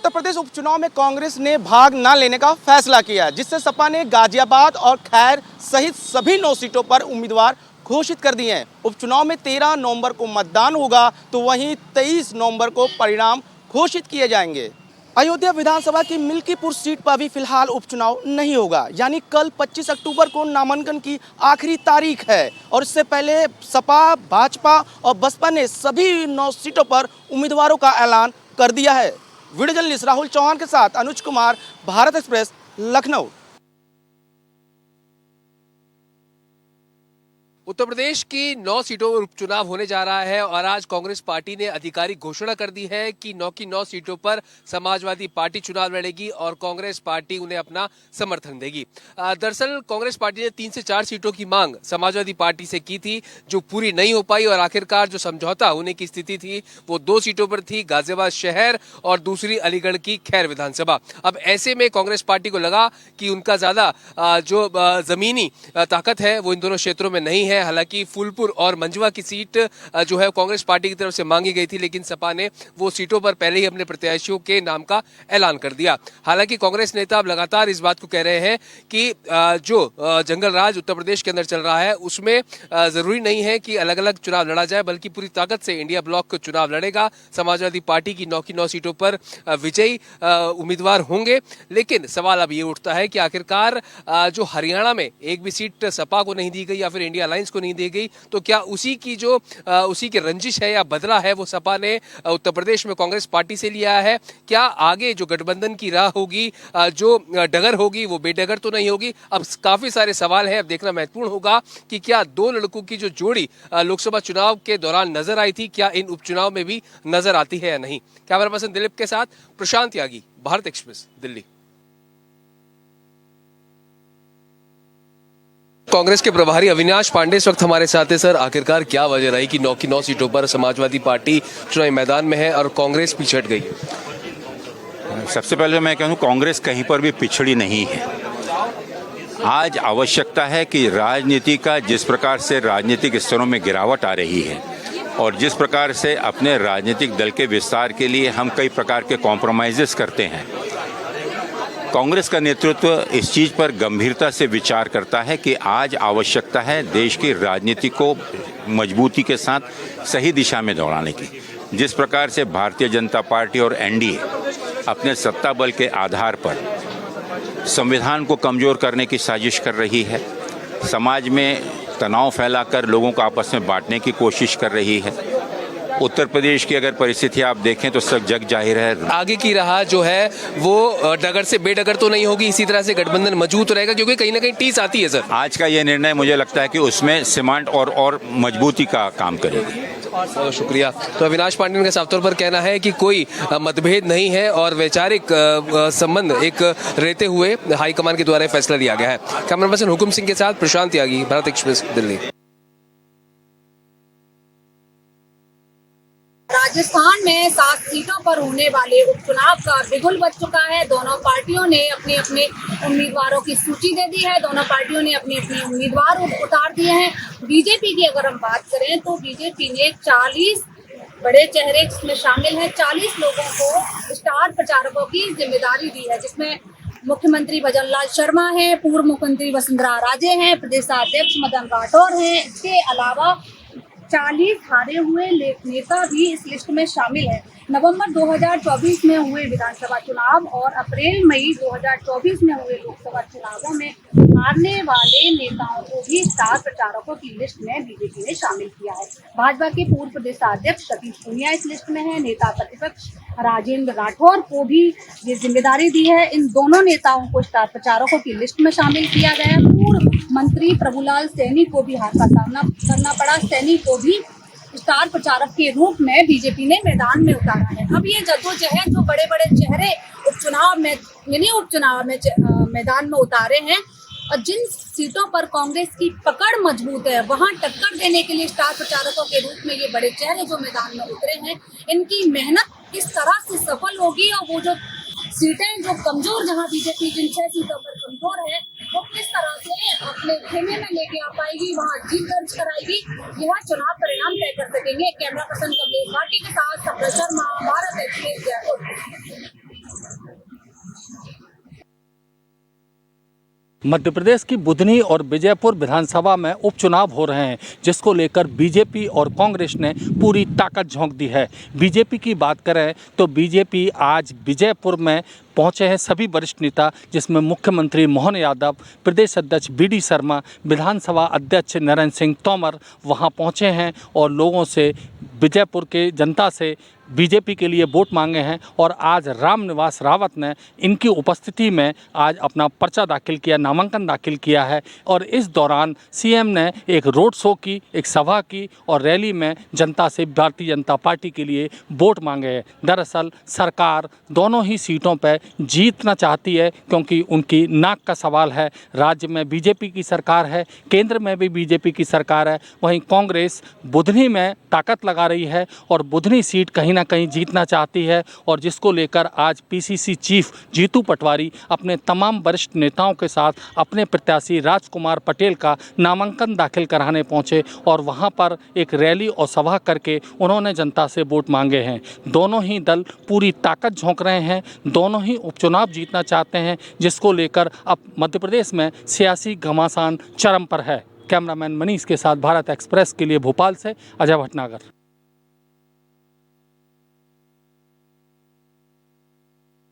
उत्तर प्रदेश उपचुनाव में कांग्रेस ने भाग न लेने का फैसला किया, जिससे सपा ने गाजियाबाद और खैर सहित सभी 9 सीटों पर उम्मीदवार घोषित कर दिए हैं। उपचुनाव में 13 नवंबर को मतदान होगा, तो वहीं 23 नवंबर को परिणाम घोषित किए जाएंगे। अयोध्या विधानसभा की मिल्कीपुर सीट पर भी फिलहाल उपचुनाव नहीं होगा, यानी कल 25 अक्टूबर को नामांकन की आखिरी तारीख है और इससे पहले सपा, भाजपा और बसपा ने सभी 9 सीटों पर उम्मीदवारों का ऐलान कर दिया है। वीडियो जर्नलिस्ट राहुल चौहान के साथ अनुज कुमार, भारत एक्सप्रेस, लखनऊ। उत्तर प्रदेश की 9 सीटों पर उपचुनाव होने जा रहा है और आज कांग्रेस पार्टी ने आधिकारिक घोषणा कर दी है कि 9 की 9 सीटों पर समाजवादी पार्टी चुनाव लड़ेगी और कांग्रेस पार्टी उन्हें अपना समर्थन देगी। दरअसल कांग्रेस पार्टी ने 3 से 4 सीटों की मांग समाजवादी पार्टी से की थी, जो पूरी नहीं हो पाई और आखिरकार जो समझौता होने की स्थिति थी वो 2 सीटों पर थी, गाजियाबाद शहर और दूसरी अलीगढ़ की खैर विधानसभा। अब ऐसे में कांग्रेस पार्टी को लगा कि उनका ज्यादा जो जमीनी ताकत है वो इन दोनों क्षेत्रों में नहीं है। हालांकि फूलपुर और मंझवा की सीट जो है कांग्रेस पार्टी की तरफ से मांगी गई थी, लेकिन सपा ने वो सीटों पर पहले ही अपने प्रत्याशियों के नाम का ऐलान कर दिया। हालांकि कांग्रेस नेता अब लगातार इस बात को कह रहे हैं कि जो जंगल राज उत्तर प्रदेश के अंदर चल रहा है उसमें जरूरी नहीं है कि अलग अलग चुनाव लड़ा जाए, बल्कि पूरी ताकत से इंडिया ब्लॉक चुनाव लड़ेगा। समाजवादी पार्टी की 9 की 9 सीटों पर विजयी उम्मीदवार होंगे, लेकिन सवाल अब ये उठता है कि आखिरकार जो हरियाणा में एक भी सीट सपा को नहीं दी गई या फिर इंडिया अलायंस को नहीं दी गई, तो क्या उसी की रंजिश है या बदला है वो सपा ने उत्तर प्रदेश में कांग्रेस पार्टी से लिया है? क्या आगे जो गठबंधन की राह होगी, जो डगर होगी वो बेडगर तो नहीं होगी? अब काफी सारे सवाल हैं। अब देखना महत्वपूर्ण होगा कि क्या 2 लड़कों की जो जोड़ी लोकसभा चुनाव के दौरान नजर आई थी, क्या इन उपचुनाव में भी नजर आती है या नहीं। कैमरा पर्सन दिलीप के साथ प्रशांत यागी, भारत एक्सप्रेस, दिल्ली। कांग्रेस के प्रभारी अविनाश पांडे इस वक्त हमारे साथ है। सर, आखिरकार क्या वजह रही कि 9 की 9 सीटों पर समाजवादी पार्टी चुनावी मैदान में है और कांग्रेस पिछड़ गई? सबसे पहले मैं कहूँ, कांग्रेस कहीं पर भी पिछड़ी नहीं है। आज आवश्यकता है कि राजनीति का जिस प्रकार से राजनीतिक स्तरों में गिरावट आ रही है और जिस प्रकार से अपने राजनीतिक दल के विस्तार के लिए हम कई प्रकार के कॉम्प्रोमाइज़ेस करते हैं, कांग्रेस का नेतृत्व इस चीज़ पर गंभीरता से विचार करता है कि आज आवश्यकता है देश की राजनीति को मजबूती के साथ सही दिशा में दौड़ाने की। जिस प्रकार से भारतीय जनता पार्टी और एनडीए अपने सत्ता बल के आधार पर संविधान को कमज़ोर करने की साजिश कर रही है, समाज में तनाव फैलाकर लोगों को आपस में बांटने की कोशिश कर रही है। उत्तर प्रदेश की अगर परिस्थिति आप देखें तो सब जग जाहिर है। आगे की राह जो है वो डगर से बेडगर तो नहीं होगी, इसी तरह से गठबंधन मजबूत रहेगा, क्योंकि कहीं ना कहीं टीस आती है। सर, आज का ये निर्णय मुझे लगता है कि उसमें सीमेंट और मजबूती का काम करेगी। बहुत शुक्रिया। तो अविनाश पांडे का साफ तौर पर कहना है कि कोई मतभेद नहीं है और वैचारिक संबंध एक रहते हुए हाईकमान के द्वारा फैसला लिया गया है। कैमरा पर्सन हुकुम सिंह के साथ प्रशांत यागी, भारत एक्सप्रेस, दिल्ली। राजस्थान में 7 सीटों पर होने वाले उपचुनाव का बिगुल बज चुका है। दोनों पार्टियों ने अपने अपने उम्मीदवारों की सूची दे दी है। दोनों पार्टियों ने अपने अपने उम्मीदवार उतार दिए हैं। बीजेपी की अगर हम बात करें तो बीजेपी ने 40 बड़े चेहरे इसमें शामिल हैं, 40 लोगों को स्टार प्रचारकों की जिम्मेदारी दी है, जिसमें मुख्यमंत्री भजनलाल शर्मा हैं, पूर्व मुख्यमंत्री वसुंधरा राजे हैं, प्रदेशाध्यक्ष मदन राठौर हैं। इसके अलावा 40 हारे हुए नेता भी इस लिस्ट में शामिल है। नवंबर 2024 में हुए विधानसभा चुनाव और अप्रैल मई 2024 में हुए लोकसभा चुनावों में हारने वाले नेताओं को भी स्टार प्रचारकों की लिस्ट में बीजेपी ने शामिल किया है। भाजपा के पूर्व प्रदेशाध्यक्ष सतीश पूनिया इस लिस्ट में है। नेता प्रतिपक्ष राजेंद्र राठौर को भी ये जिम्मेदारी दी है। इन दोनों नेताओं को स्टार प्रचारकों की लिस्ट में शामिल किया गया है। पूर्व मंत्री प्रभुलाल सैनी को भी हार का सामना करना पड़ा। सैनी को भी स्टार प्रचारक के रूप में बीजेपी ने मैदान में उतारा है। अब ये जद्दोजहद जो बड़े बड़े चेहरे मिनी उपचुनाव में मैदान में उतारे हैं और जिन सीटों पर कांग्रेस की पकड़ मजबूत है, वहां टक्कर देने के लिए स्टार प्रचारकों के रूप में ये बड़े चेहरे जो मैदान में उतरे हैं, इनकी मेहनत किस तरह से सफल होगी और वो जो सीटें जो कमजोर, जहां बीजेपी जिन 6 सीटों पर कमजोर है, वो किस तरह से अपने खेमे में लेके आ पाएगी, वहां जीत दर्ज कराएगी, यह चुनाव परिणाम तय कर सकेंगे। कैमरा पर्सन कमलेश भाटी के साथ सप्रेम शर्मा, भारत एक्सप्रेस, जयपुर। मध्य प्रदेश की बुधनी और विजयपुर विधानसभा में उपचुनाव हो रहे हैं, जिसको लेकर बीजेपी और कांग्रेस ने पूरी ताकत झोंक दी है। बीजेपी की बात करें तो बीजेपी आज विजयपुर में पहुंचे हैं सभी वरिष्ठ नेता, जिसमें मुख्यमंत्री मोहन यादव, प्रदेश अध्यक्ष BD शर्मा, विधानसभा अध्यक्ष नरेंद्र सिंह तोमर वहां पहुंचे हैं और लोगों से, विजयपुर के जनता से बीजेपी के लिए वोट मांगे हैं। और आज रामनिवास रावत ने इनकी उपस्थिति में आज अपना पर्चा दाखिल किया, नामांकन दाखिल किया है। और इस दौरान सीएम ने एक रोड शो की, एक सभा की और रैली में जनता से भारतीय जनता पार्टी के लिए वोट मांगे हैं। दरअसल सरकार दोनों ही सीटों पर जीतना चाहती है, क्योंकि उनकी नाक का सवाल है। राज्य में बीजेपी की सरकार है, केंद्र में भी बीजेपी की सरकार है, वहीं कांग्रेस बुधनी में ताकत लगा रही है और बुधनी सीट कहीं ना कहीं जीतना चाहती है। और जिसको लेकर आज PCC चीफ जीतू पटवारी अपने तमाम वरिष्ठ नेताओं के साथ अपने प्रत्याशी राजकुमार पटेल का नामांकन दाखिल कराने पहुंचे और वहां पर एक रैली और सभा करके उन्होंने जनता से वोट मांगे हैं। दोनों ही दल पूरी ताकत झोंक रहे हैं, दोनों ही उपचुनाव जीतना चाहते हैं, जिसको लेकर अब मध्य प्रदेश में सियासी घमासान चरम पर है। कैमरामैन मनीष के साथ भारत एक्सप्रेस के लिए भोपाल से अजय भटनागर।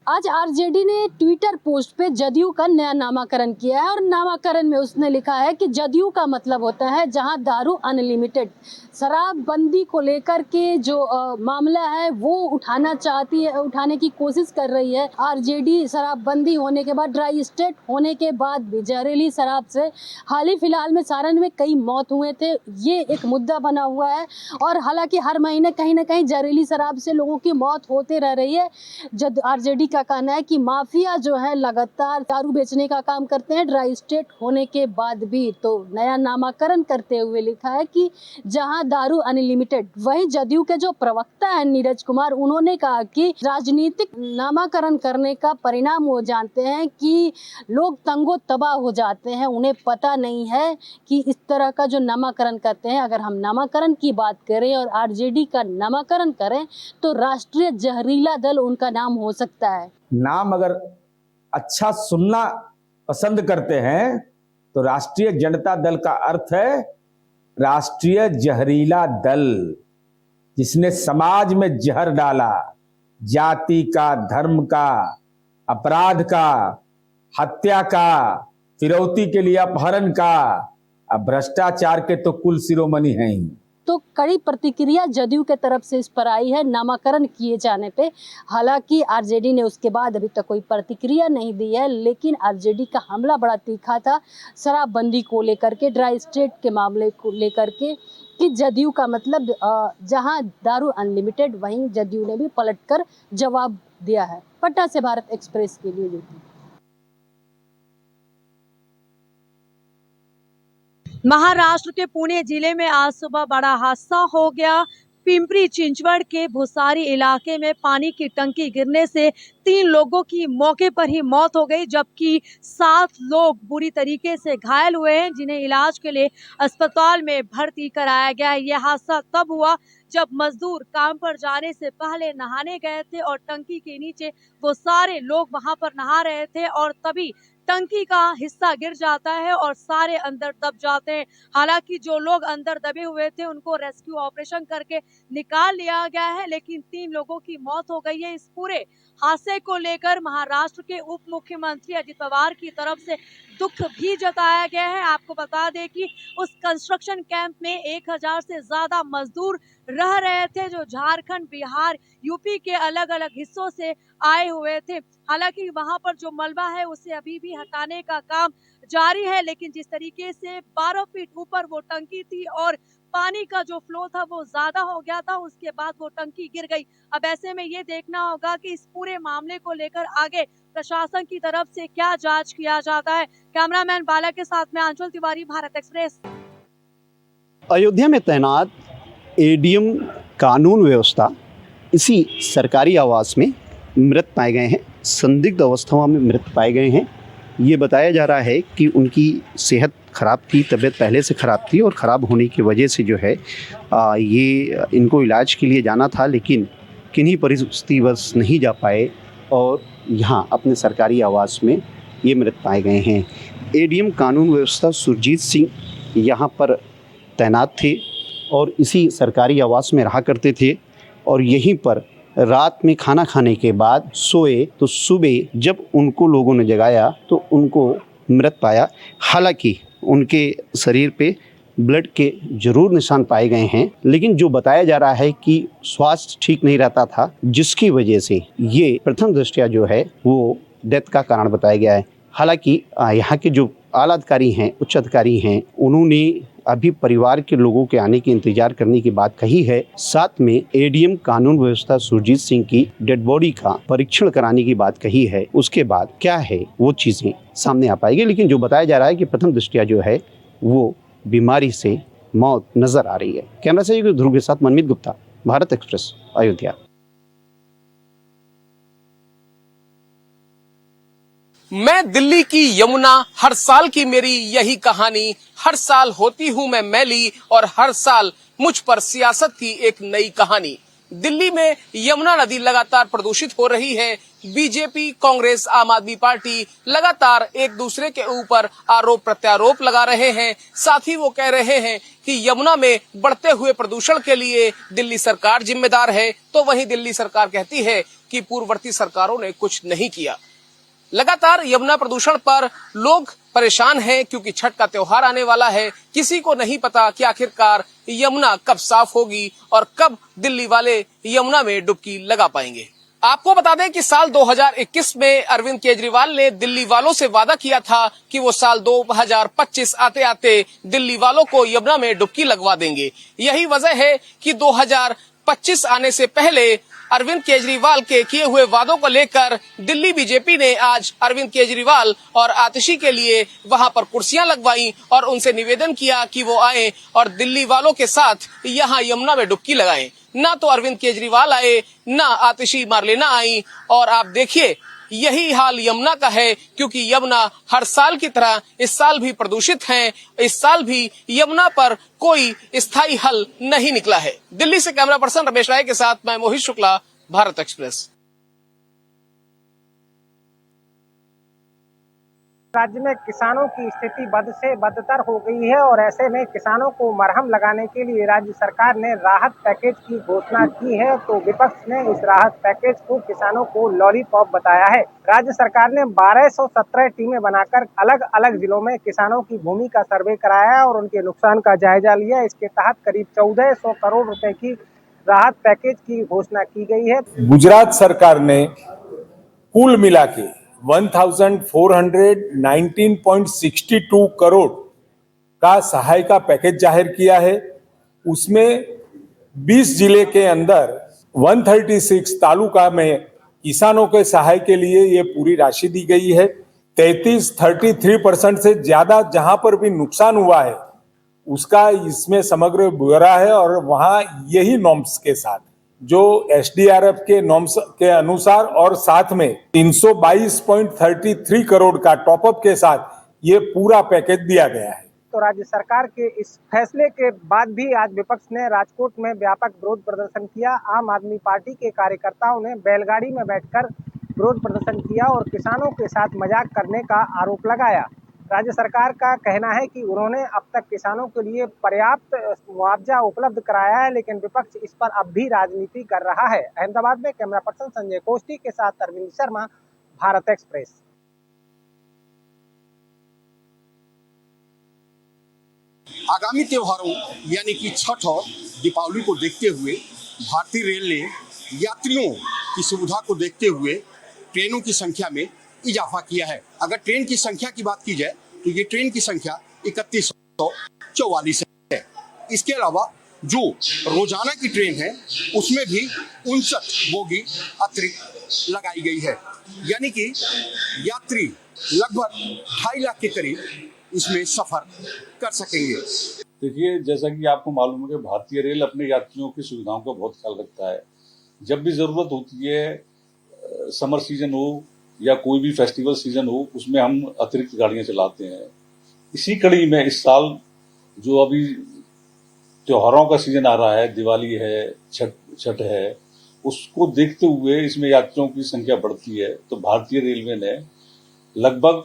आज आरजेडी ने ट्विटर पोस्ट पे जदयू का नया नामाकरण किया है और नामाकरण में उसने लिखा है कि जदयू का मतलब होता है जहां दारू अनलिमिटेड। शराबबंदी को लेकर के जो मामला है वो उठाने की कोशिश कर रही है आरजेडी। शराबबंदी होने के बाद, ड्राई स्टेट होने के बाद भी जहरीली शराब से हाल ही फिलहाल में सारण में कई मौत हुए थे, ये एक मुद्दा बना हुआ है। और हालांकि हर महीने कहीं ना कहीं जहरीली शराब से लोगों की मौत होते रह रही है। जब आरजेडी का कहना है कि माफिया जो है लगातार दारू बेचने का काम करते हैं ड्राई स्टेट होने के बाद भी। तो नया नामाकरण करते हुए लिखा है कि जहां दारू अनलिमिटेड। वहीं जदयू के जो प्रवक्ता है नीरज कुमार, उन्होंने कहा कि राजनीतिक नामाकरण करने का परिणाम वो जानते हैं कि लोग तंगो तबाह हो जाते हैं, उन्हें पता नहीं है कि इस तरह का जो नामाकरण करते हैं। अगर हम नामाकरण की बात करें और आरजेडी का नामाकरण करें तो राष्ट्रीय जहरीला दल उनका नाम हो सकता है। नाम अगर अच्छा सुनना पसंद करते हैं तो राष्ट्रीय जनता दल का अर्थ है राष्ट्रीय जहरीला दल, जिसने समाज में जहर डाला, जाति का, धर्म का, अपराध का, हत्या का, फिरौती के लिए अपहरण का, अब भ्रष्टाचार के तो कुल शिरोमणि हैं ही। तो कड़ी प्रतिक्रिया जदयू के तरफ से इस पर आई है नामाकरण किए जाने पे। हालांकि आरजेडी ने उसके बाद अभी तक कोई प्रतिक्रिया नहीं दी है, लेकिन आरजेडी का हमला बड़ा तीखा था शराबबंदी को लेकर के, ड्राई स्टेट के मामले को लेकर के, कि जदयू का मतलब जहां दारू अनलिमिटेड, वहीं जदयू ने भी पलटकर जवाब दिया है। पटना से भारत एक्सप्रेस के लिए। महाराष्ट्र के पुणे जिले में आज सुबह बड़ा हादसा हो गया। पिंपरी चिंचवड़ के भुसारी इलाके में पानी की टंकी गिरने से 3 लोगों की मौके पर ही मौत हो गई, जबकि 7 लोग बुरी तरीके से घायल हुए हैं, जिन्हें इलाज के लिए अस्पताल में भर्ती कराया गया है। यह हादसा तब हुआ जब मजदूर काम पर जाने से पहले नहाने गए थे और टंकी के नीचे वो सारे लोग वहां पर नहा रहे थे और तभी टंकी का हिस्सा गिर जाता है और सारे अंदर दब जाते हैं। हालांकि जो लोग अंदर दबे हुए थे उनको रेस्क्यू ऑपरेशन करके निकाल लिया गया है, लेकिन 3 लोगों की मौत हो गई है। इस पूरे हादसे को लेकर महाराष्ट्र के उप मुख्यमंत्री अजित पवार की तरफ से दुख भी जताया गया है। आपको बता दें कि उस कंस्ट्रक्शन कैंप में 1000 से ज्यादा मजदूर रह रहे थे, जो झारखंड, बिहार, यूपी के अलग अलग हिस्सों से आए हुए थे। हालांकि वहां पर जो मलबा है उसे अभी भी हटाने का काम जारी है, लेकिन जिस तरीके से 12 फीट ऊपर वो टंकी थी और पानी का जो फ्लो था वो ज्यादा हो गया था, उसके बाद वो टंकी गिर गई। अब ऐसे में ये देखना होगा कि इस पूरे मामले को लेकर आगे प्रशासन की तरफ से क्या जांच किया जाता है। कैमरामैन बाला के साथ में आंचल तिवारी, भारत एक्सप्रेस। अयोध्या में तैनात एडीएम कानून व्यवस्था इसी सरकारी आवास में मृत पाए गए हैं, संदिग्ध अवस्था में मृत पाए गए हैं। ये बताया जा रहा है कि उनकी सेहत ख़राब थी, तबीयत पहले से ख़राब थी और ख़राब होने की वजह से जो है ये इनको इलाज के लिए जाना था, लेकिन किन्हीं परिस्थितिवश नहीं जा पाए और यहाँ अपने सरकारी आवास में ये मृत पाए गए हैं। एडीएम कानून व्यवस्था सुरजीत सिंह यहाँ पर तैनात थे और इसी सरकारी आवास में रहा करते थे और यहीं पर रात में खाना खाने के बाद सोए तो सुबह जब उनको लोगों ने जगाया तो उनको मृत पाया। हालांकि उनके शरीर पे ब्लड के जरूर निशान पाए गए हैं, लेकिन जो बताया जा रहा है कि स्वास्थ्य ठीक नहीं रहता था, जिसकी वजह से ये प्रथम दृष्टया जो है वो डेथ का कारण बताया गया है। हालांकि यहाँ के जो आला अधिकारी हैं, उच्च अधिकारी हैं, उन्होंने अभी परिवार के लोगों के आने के इंतजार करने की बात कही है। साथ में एडीएम कानून व्यवस्था सुरजीत सिंह की डेड बॉडी का परीक्षण कराने की बात कही है। उसके बाद क्या है वो चीजें सामने आ पाएगी, लेकिन जो बताया जा रहा है कि प्रथम दृष्टया जो है वो बीमारी से मौत नजर आ रही है। कैमरा से ध्रुव के साथ मनमीत गुप्ता, भारत एक्सप्रेस, अयोध्या। मैं दिल्ली की यमुना, हर साल की मेरी यही कहानी, हर साल होती हूं मैं मैली और हर साल मुझ पर सियासत की एक नई कहानी। दिल्ली में यमुना नदी लगातार प्रदूषित हो रही है। बीजेपी, कांग्रेस, आम आदमी पार्टी लगातार एक दूसरे के ऊपर आरोप प्रत्यारोप लगा रहे हैं। साथ ही वो कह रहे हैं कि यमुना में बढ़ते हुए प्रदूषण के लिए दिल्ली सरकार जिम्मेदार है, तो वहीं दिल्ली सरकार कहती है कि पूर्ववर्ती सरकारों ने कुछ नहीं किया। लगातार यमुना प्रदूषण पर लोग परेशान हैं क्योंकि छठ का त्योहार आने वाला है। किसी को नहीं पता कि आखिरकार यमुना कब साफ होगी और कब दिल्ली वाले यमुना में डुबकी लगा पाएंगे। आपको बता दें कि साल 2021 में अरविंद केजरीवाल ने दिल्ली वालों से वादा किया था कि वो साल 2025 आते आते दिल्ली वालों को यमुना में डुबकी लगवा देंगे। यही वजह है कि 2025 आने से पहले अरविंद केजरीवाल के किए हुए वादों को लेकर दिल्ली बीजेपी ने आज अरविंद केजरीवाल और आतिशी के लिए वहां पर कुर्सियां लगवाई और उनसे निवेदन किया कि वो आए और दिल्ली वालों के साथ यहां यमुना में डुबकी लगाएं। ना तो अरविंद केजरीवाल आए, ना आतिशी मार्लेना आई और आप देखिए यही हाल यमुना का है, क्योंकि यमुना हर साल की तरह इस साल भी प्रदूषित है। इस साल भी यमुना पर कोई स्थायी हल नहीं निकला है। दिल्ली से कैमरा पर्सन रमेश राय के साथ मैं मोहित शुक्ला, भारत एक्सप्रेस। राज्य में किसानों की स्थिति बद से बदतर हो गई है और ऐसे में किसानों को मरहम लगाने के लिए राज्य सरकार ने राहत पैकेज की घोषणा की है। तो विपक्ष ने इस राहत पैकेज को किसानों को लॉलीपॉप बताया है। राज्य सरकार ने 1217 टीमें बनाकर अलग अलग जिलों में किसानों की भूमि का सर्वे कराया और उनके नुकसान का जायजा लिया। इसके तहत करीब 1400 करोड़ रुपए की राहत पैकेज की घोषणा की गई है। गुजरात सरकार ने कुल मिला के 1419.62 करोड़ का सहायता पैकेज जाहिर किया है। उसमें 20 जिले के अंदर 136 तालुका में किसानों के सहाय के लिए ये पूरी राशि दी गई है। 33% से ज्यादा जहां पर भी नुकसान हुआ है उसका इसमें समग्र ब्यौरा है और वहां यही नॉर्म्स के साथ जो एसडीआरएफ के नॉर्म्स के अनुसार और साथ में 322.33 करोड़ का टॉपअप के साथ ये पूरा पैकेज दिया गया है। तो राज्य सरकार के इस फैसले के बाद भी आज विपक्ष ने राजकोट में व्यापक विरोध प्रदर्शन किया। आम आदमी पार्टी के कार्यकर्ताओं ने बैलगाड़ी में बैठकर विरोध प्रदर्शन किया और किसानों के साथ मजाक करने का आरोप लगाया। राज्य सरकार का कहना है कि उन्होंने अब तक किसानों के लिए पर्याप्त मुआवजा उपलब्ध कराया है, लेकिन विपक्ष इस पर अब भी राजनीति कर रहा है। अहमदाबाद में कैमरा पर्सन संजय कोष्टी के साथ अरविंद शर्मा, भारत एक्सप्रेस। आगामी त्योहारों यानी कि छठ और दीपावली को देखते हुए भारतीय रेल ने यात्रियों की सुविधा को देखते हुए ट्रेनों की संख्या में इजाफा किया है। अगर ट्रेन की संख्या की बात की जाए तो ये ट्रेन की संख्या 3144 है। इसके अलावा जो रोजाना की ट्रेन है उसमें भी 59 बोगी अतिरिक्त लगाई गई है, यानी कि यात्री लगभग 2.5 लाख के करीब इसमें सफर कर सकेंगे। देखिए, जैसा कि आपको मालूम है कि भारतीय रेल अपने यात्रियों की सुविधाओं का बहुत ख्याल रखता है। जब भी जरूरत होती है, समर सीजन हो या कोई भी फेस्टिवल सीजन हो, उसमें हम अतिरिक्त गाड़ियां चलाते हैं। इसी कड़ी में इस साल जो अभी त्योहारों का सीजन आ रहा है, दिवाली है, छठ है, उसको देखते हुए इसमें यात्रियों की संख्या बढ़ती है। तो भारतीय रेलवे ने लगभग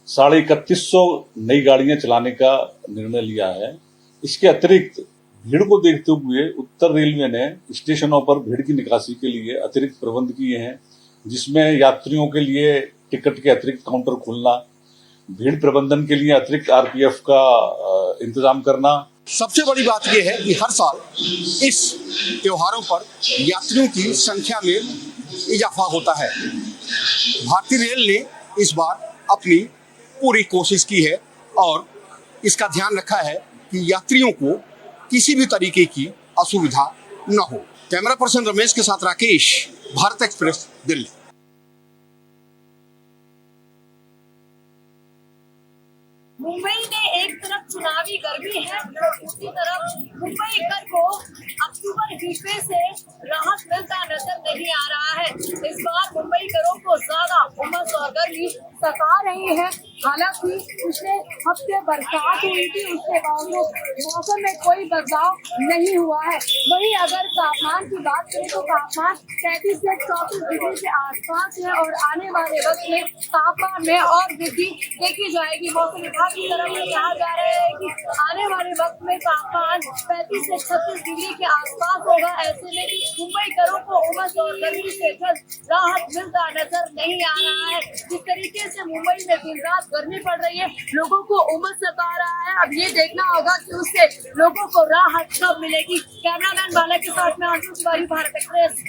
3150 नई गाड़ियां चलाने का निर्णय लिया है। इसके अतिरिक्त भीड़ को देखते हुए उत्तर रेलवे ने स्टेशनों पर भीड़ की निकासी के लिए अतिरिक्त प्रबंध किए हैं, जिसमें यात्रियों के लिए टिकट के अतिरिक्त काउंटर खोलना, भीड़ प्रबंधन के लिए अतिरिक्त आरपीएफ का इंतजाम करना। सबसे बड़ी बात यह है कि हर साल इस त्योहारों पर यात्रियों की संख्या में इजाफा होता है। भारतीय रेल ने इस बार अपनी पूरी कोशिश की है और इसका ध्यान रखा है कि यात्रियों को किसी भी तरीके की असुविधा न हो। कैमरा पर्सन रमेश के साथ राकेश, भारत एक्सप्रेस, दिल्ली। मुंबई में एक तरफ चुनावी गर्मी है, दूसरी तरफ मुंबई कर को अक्टूबर हीटवे से राहत मिलता नजर नहीं आ रहा है। इस बार मुंबई करों को ज्यादा उमस और गर्मी सता रही है। हालांकि पिछले हफ्ते बरसात हुई थी, उसके बावजूद मौसम में कोई बदलाव नहीं हुआ है। वहीं अगर तापमान की बात करें तो तापमान 33 से 34 डिग्री के आसपास है और आने वाले वक्त में तापमान में और वृद्धि देखी जाएगी। मौसम विभाग की तरफ से कहा जा रहा है कि आने वाले वक्त में तापमान 35 से 36 डिग्री के आसपास होगा। ऐसे में मुंबई करों को उमस और गर्मी से जल्द राहत मिलता नजर नहीं आ रहा है। जिस तरीके से मुंबई में दिन रात गर्मी पड़ रही है, लोगों को उमस सता रहा है। अब ये देखना होगा कि उससे लोगों को राहत कब मिलेगी। कैमरामैन बाला के साथ में आंसू तिवारी, भारत एक्सप्रेस।